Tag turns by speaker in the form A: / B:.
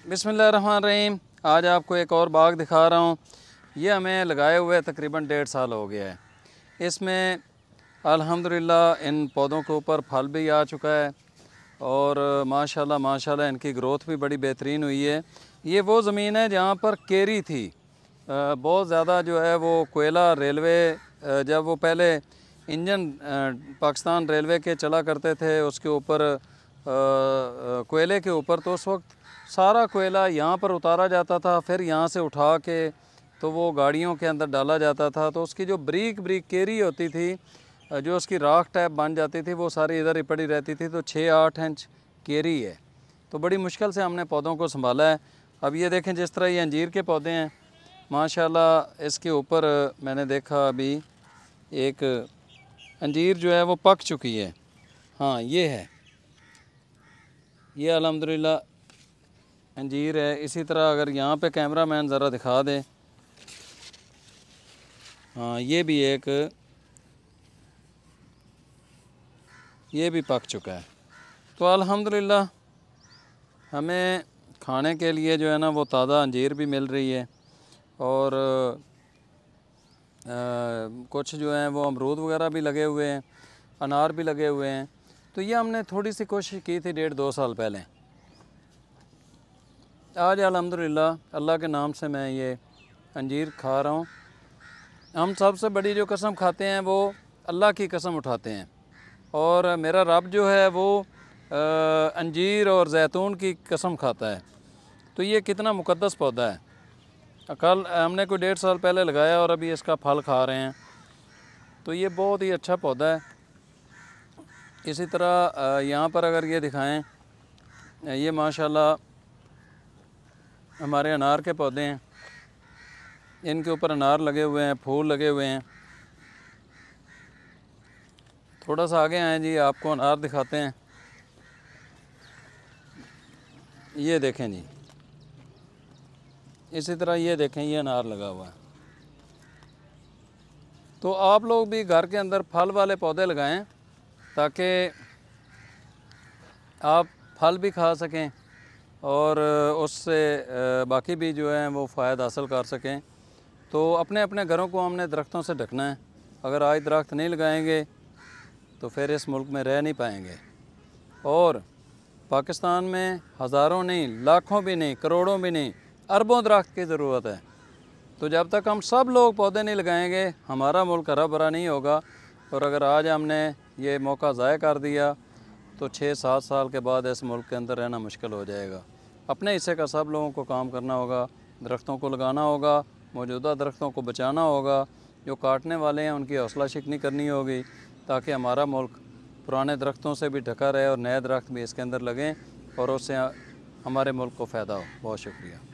A: बिस्मिल्लाहिर्रहमानिर्रहीम। आज आपको एक और बाग दिखा रहा हूँ। ये हमें लगाए हुए तकरीबन 1.5 साल हो गया है। इसमें अल्हम्दुलिल्लाह इन पौधों के ऊपर फल भी आ चुका है और माशाल्लाह इनकी ग्रोथ भी बड़ी बेहतरीन हुई है। ये वो ज़मीन है जहाँ पर केरी थी। बहुत ज़्यादा जो है वो कोयला रेलवे, जब वो पहले इंजन पाकिस्तान रेलवे के चला करते थे उसके ऊपर कोयले के ऊपर, तो उस वक्त सारा कोयला यहाँ पर उतारा जाता था, फिर यहाँ से उठा के तो वो गाड़ियों के अंदर डाला जाता था। तो उसकी जो ब्रीक केरी होती थी, जो उसकी राख टाइप बन जाती थी, वो सारी इधर ही पड़ी रहती थी। तो 6-8 इंच केरी है। तो बड़ी मुश्किल से हमने पौधों को संभाला है। अब ये देखें, जिस तरह ये अंजीर के पौधे हैं, माशाल्लाह इसके ऊपर मैंने देखा अभी एक अंजीर जो है वो पक चुकी है। हाँ, ये है, ये अल्हम्दुलिल्लाह अंजीर है। इसी तरह अगर यहाँ पे कैमरा मैन ज़रा दिखा दे, हाँ ये भी एक, ये भी पक चुका है। तो अल्हम्दुलिल्लाह हमें खाने के लिए जो है ना वो ताज़ा अंजीर भी मिल रही है और कुछ जो हैं वो अमरूद वगैरह भी लगे हुए हैं, अनार भी लगे हुए हैं। तो ये हमने थोड़ी सी कोशिश की थी 1.5-2 साल पहले। आज अल्हम्दुलिल्लाह अल्लाह के नाम से मैं ये अंजीर खा रहा हूँ। हम सबसे बड़ी जो कसम खाते हैं वो अल्लाह की कसम उठाते हैं, और मेरा रब जो है वो अंजीर और जैतून की कसम खाता है। तो ये कितना मुक़द्दस पौधा है। कल हमने कोई 1.5 साल पहले लगाया और अभी इसका फल खा रहे हैं। तो ये बहुत ही अच्छा पौधा है। इसी तरह यहाँ पर अगर ये दिखाएं, ये माशाल्लाह हमारे अनार के पौधे हैं। इनके ऊपर अनार लगे हुए हैं, फूल लगे हुए हैं। थोड़ा सा आगे आएँ जी, आपको अनार दिखाते हैं। ये देखें जी, इसी तरह ये देखें, ये अनार लगा हुआ है। तो आप लोग भी घर के अंदर फल वाले पौधे लगाएं ताकि आप फल भी खा सकें और उससे बाकी भी जो है वो फ़ायदा हासिल कर सकें। तो अपने अपने घरों को हमने दरख्तों से ढकना है। अगर आज दरख्त नहीं लगाएंगे तो फिर इस मुल्क में रह नहीं पाएंगे। और पाकिस्तान में हज़ारों नहीं, लाखों भी नहीं, करोड़ों भी नहीं, अरबों दरख्त की ज़रूरत है। तो जब तक हम सब लोग पौधे नहीं लगाएंगे हमारा मुल्क हरा भरा नहीं होगा। और अगर आज हमने ये मौका ज़ाया कर दिया तो 6-7 साल के बाद इस मुल्क के अंदर रहना मुश्किल हो जाएगा। अपने हिस्से का सब लोगों को काम करना होगा, दरख्तों को लगाना होगा, मौजूदा दरख्तों को बचाना होगा, जो काटने वाले हैं उनकी हौसला शिकनी करनी होगी, ताकि हमारा मुल्क पुराने दरख्तों से भी ढका रहे और नए दरख्त भी इसके अंदर लगें और उससे हमारे मुल्क को फ़ायदा हो। बहुत शुक्रिया।